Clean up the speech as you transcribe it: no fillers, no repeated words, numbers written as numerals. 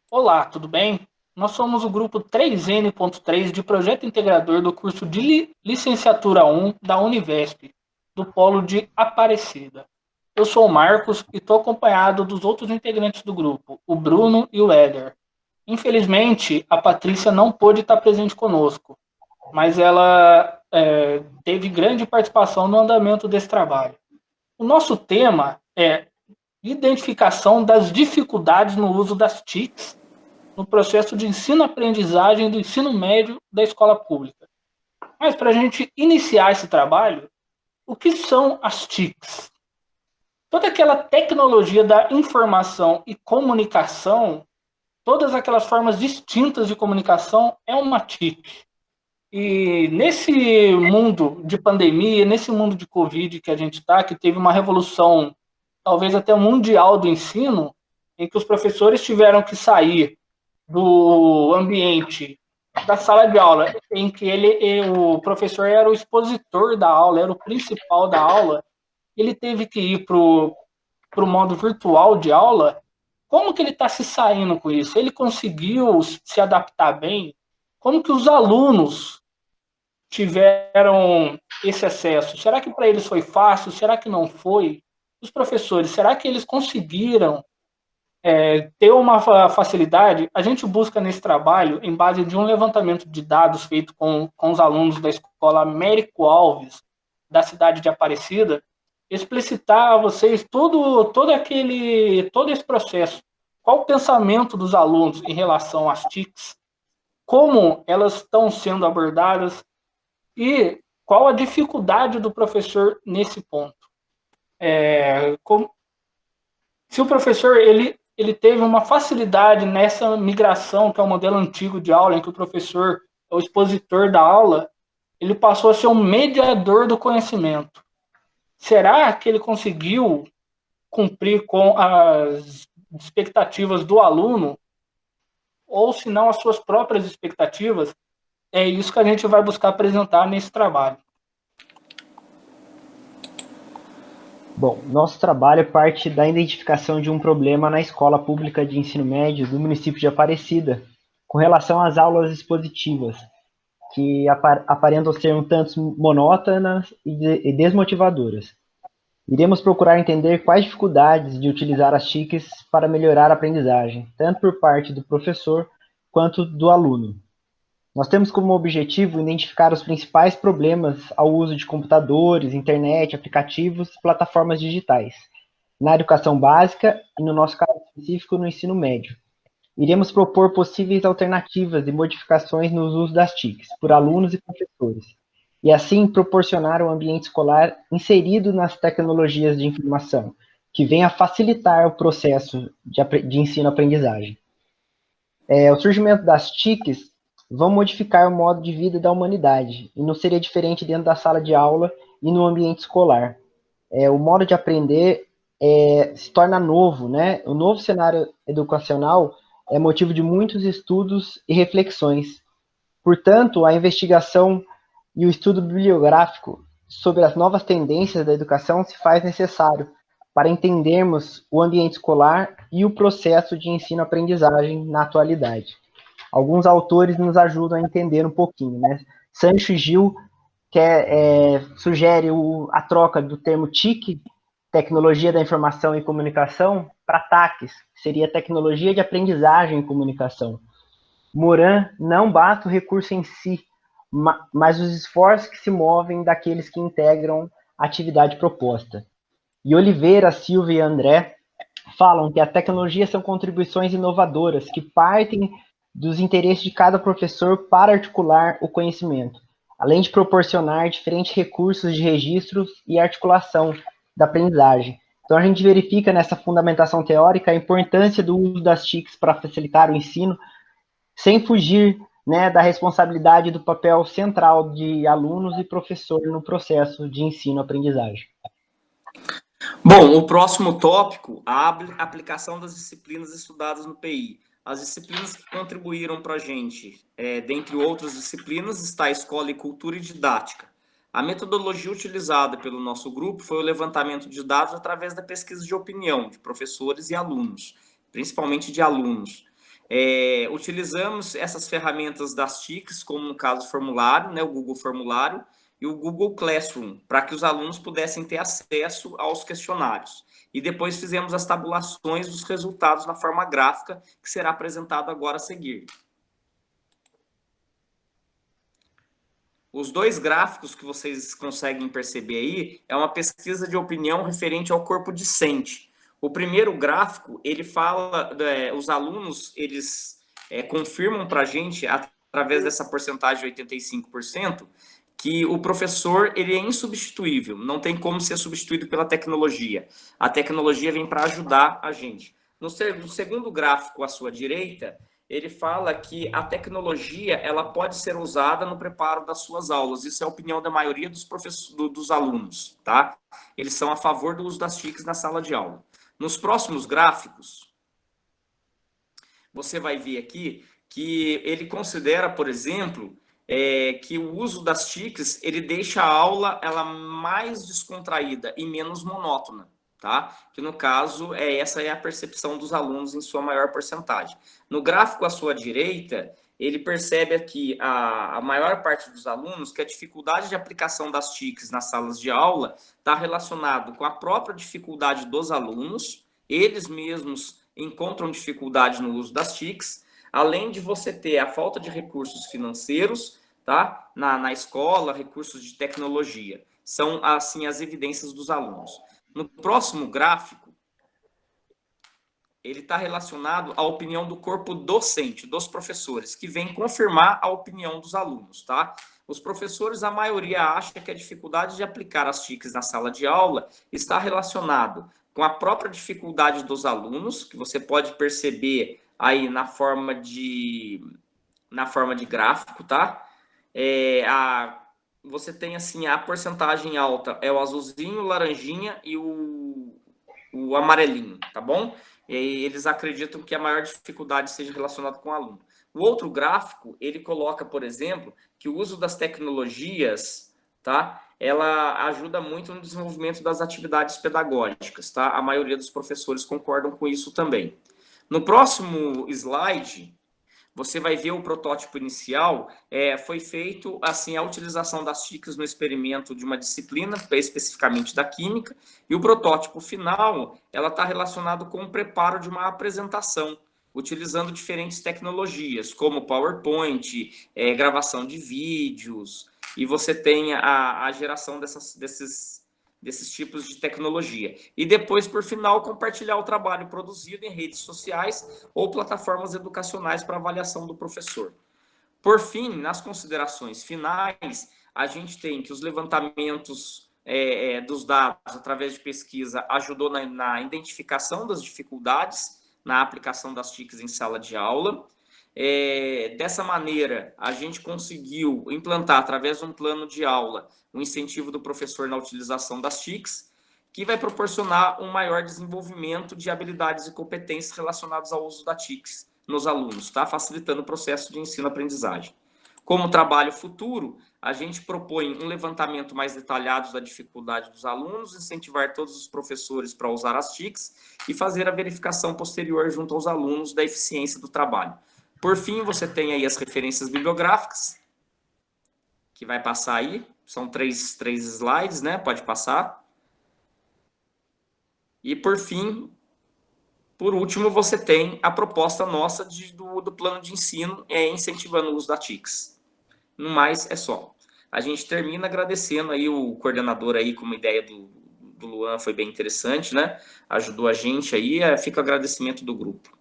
Olá, tudo bem? Nós somos o grupo 3N.3 de projeto integrador do curso de Licenciatura 1 da Univesp, do Polo de Aparecida. Eu sou o Marcos e estou acompanhado dos outros integrantes do grupo, o Bruno e o Éder. Infelizmente, a Patrícia não pôde estar presente conosco, mas ela teve grande participação no andamento desse trabalho. O nosso tema é identificação das dificuldades no uso das TICs no processo de ensino-aprendizagem do ensino médio da escola pública. Mas para a gente iniciar esse trabalho, o que são as TICs? Toda aquela tecnologia da informação e comunicação, todas aquelas formas distintas de comunicação é uma TIC. E nesse mundo de pandemia, nesse mundo de Covid que a gente está, que teve uma revolução, talvez até mundial do ensino, em que os professores tiveram que sair do ambiente da sala de aula, em que o professor era o expositor da aula, era o principal da aula, ele teve que ir para o modo virtual de aula. Como que ele está se saindo com isso? Ele conseguiu se adaptar bem? Como que os alunos tiveram esse acesso? Será que para eles foi fácil? Será que não foi? Os professores, será que eles conseguiram ter uma facilidade? A gente busca nesse trabalho, em base de um levantamento de dados feito com os alunos da escola Américo Alves, da cidade de Aparecida, explicitar a vocês todo esse processo. Qual o pensamento dos alunos em relação às TICs, como elas estão sendo abordadas e qual a dificuldade do professor nesse ponto. Se o professor ele teve uma facilidade nessa migração, que é o modelo antigo de aula, em que o professor é o expositor da aula, ele passou a ser um mediador do conhecimento. Será que ele conseguiu cumprir com as expectativas do aluno, ou se não as suas próprias expectativas? É isso que a gente vai buscar apresentar nesse trabalho. Bom, nosso trabalho parte da identificação de um problema na escola pública de ensino médio do município de Aparecida, com relação às aulas expositivas, que aparentam ser um tanto monótonas e desmotivadoras. Iremos procurar entender quais dificuldades de utilizar as TICs para melhorar a aprendizagem, tanto por parte do professor quanto do aluno. Nós temos como objetivo identificar os principais problemas ao uso de computadores, internet, aplicativos e plataformas digitais, na educação básica e, no nosso caso específico, no ensino médio. Iremos propor possíveis alternativas e modificações no uso das TICs por alunos e professores, e assim proporcionar um ambiente escolar inserido nas tecnologias de informação, que venha facilitar o processo de ensino-aprendizagem. O surgimento das TICs vão modificar o modo de vida da humanidade, e não seria diferente dentro da sala de aula e no ambiente escolar. O modo de aprender se torna novo, né? O novo cenário educacional é motivo de muitos estudos e reflexões. Portanto, a investigação e o estudo bibliográfico sobre as novas tendências da educação se faz necessário para entendermos o ambiente escolar e o processo de ensino-aprendizagem na atualidade. Alguns autores nos ajudam a entender um pouquinho, né? Sancho e Gil sugere a troca do termo TIC, tecnologia da informação e comunicação, para TACs, que seria tecnologia de aprendizagem e comunicação. Moran não basta o recurso em si, mas os esforços que se movem daqueles que integram a atividade proposta. E Oliveira, Silva e André falam que a tecnologia são contribuições inovadoras que partem dos interesses de cada professor para articular o conhecimento, além de proporcionar diferentes recursos de registros e articulação da aprendizagem. Então, a gente verifica nessa fundamentação teórica a importância do uso das TICs para facilitar o ensino, sem fugir, né, da responsabilidade do papel central de alunos e professor no processo de ensino-aprendizagem. Bom, o próximo tópico, a aplicação das disciplinas estudadas no PI. As disciplinas que contribuíram para a gente, dentre outras disciplinas, está a Escola e Cultura e Didática. A metodologia utilizada pelo nosso grupo foi o levantamento de dados através da pesquisa de opinião de professores e alunos, principalmente de alunos. Utilizamos essas ferramentas das TICs, como no caso o formulário, né, o Google Formulário, e o Google Classroom, para que os alunos pudessem ter acesso aos questionários. E depois fizemos as tabulações dos resultados na forma gráfica, que será apresentado agora a seguir. Os dois gráficos que vocês conseguem perceber aí é uma pesquisa de opinião referente ao corpo discente. O primeiro gráfico, ele fala, os alunos, eles confirmam para a gente, através dessa porcentagem de 85%, que o professor ele é insubstituível, não tem como ser substituído pela tecnologia. A tecnologia vem para ajudar a gente. No segundo gráfico à sua direita, ele fala que a tecnologia ela pode ser usada no preparo das suas aulas. Isso é a opinião da maioria dos alunos, tá? Eles são a favor do uso das TICs na sala de aula. Nos próximos gráficos, você vai ver aqui que ele considera, por exemplo, que o uso das TICs ele deixa a aula ela mais descontraída e menos monótona, tá? Que no caso essa é a percepção dos alunos em sua maior porcentagem. No gráfico à sua direita, ele percebe aqui a maior parte dos alunos que a dificuldade de aplicação das TICs nas salas de aula está relacionado com a própria dificuldade dos alunos, eles mesmos encontram dificuldade no uso das TICs, além de você ter a falta de recursos financeiros, tá? Na escola, recursos de tecnologia. São, assim, as evidências dos alunos. No próximo gráfico, ele está relacionado à opinião do corpo docente, dos professores, que vem confirmar a opinião dos alunos, tá? Os professores, a maioria acha que a dificuldade de aplicar as TICs na sala de aula está relacionado com a própria dificuldade dos alunos, que você pode perceber aí na forma de gráfico, tá? Você tem assim a porcentagem alta é o azulzinho, o laranjinha e o amarelinho, tá bom? E aí eles acreditam que a maior dificuldade seja relacionada com o aluno. O outro gráfico, ele coloca, por exemplo, que o uso das tecnologias, tá? Ela ajuda muito no desenvolvimento das atividades pedagógicas, tá? A maioria dos professores concordam com isso também. No próximo slide, você vai ver o protótipo inicial, foi feito assim a utilização das TICs no experimento de uma disciplina, especificamente da química, e o protótipo final, ela está relacionado com o preparo de uma apresentação, utilizando diferentes tecnologias, como PowerPoint, gravação de vídeos, e você tem a geração desses tipos de tecnologia. E depois, por final, compartilhar o trabalho produzido em redes sociais ou plataformas educacionais para avaliação do professor. Por fim, nas considerações finais, a gente tem que os levantamentos dos dados através de pesquisa ajudou na identificação das dificuldades na aplicação das TICs em sala de aula. Dessa maneira, a gente conseguiu implantar, através de um plano de aula, o incentivo do professor na utilização das TICs, que vai proporcionar um maior desenvolvimento de habilidades e competências relacionadas ao uso da TICs nos alunos, tá? Facilitando o processo de ensino-aprendizagem. Como trabalho futuro, a gente propõe um levantamento mais detalhado da dificuldade dos alunos, incentivar todos os professores para usar as TICs e fazer a verificação posterior junto aos alunos da eficiência do trabalho. Por fim, você tem aí as referências bibliográficas, que vai passar aí. São três slides, né? Pode passar. E, por fim, por último, você tem a proposta nossa do plano de ensino incentivando o uso da TICs. No mais, é só. A gente termina agradecendo aí o coordenador aí, como ideia do Luan foi bem interessante, né? Ajudou a gente aí, fica o agradecimento do grupo.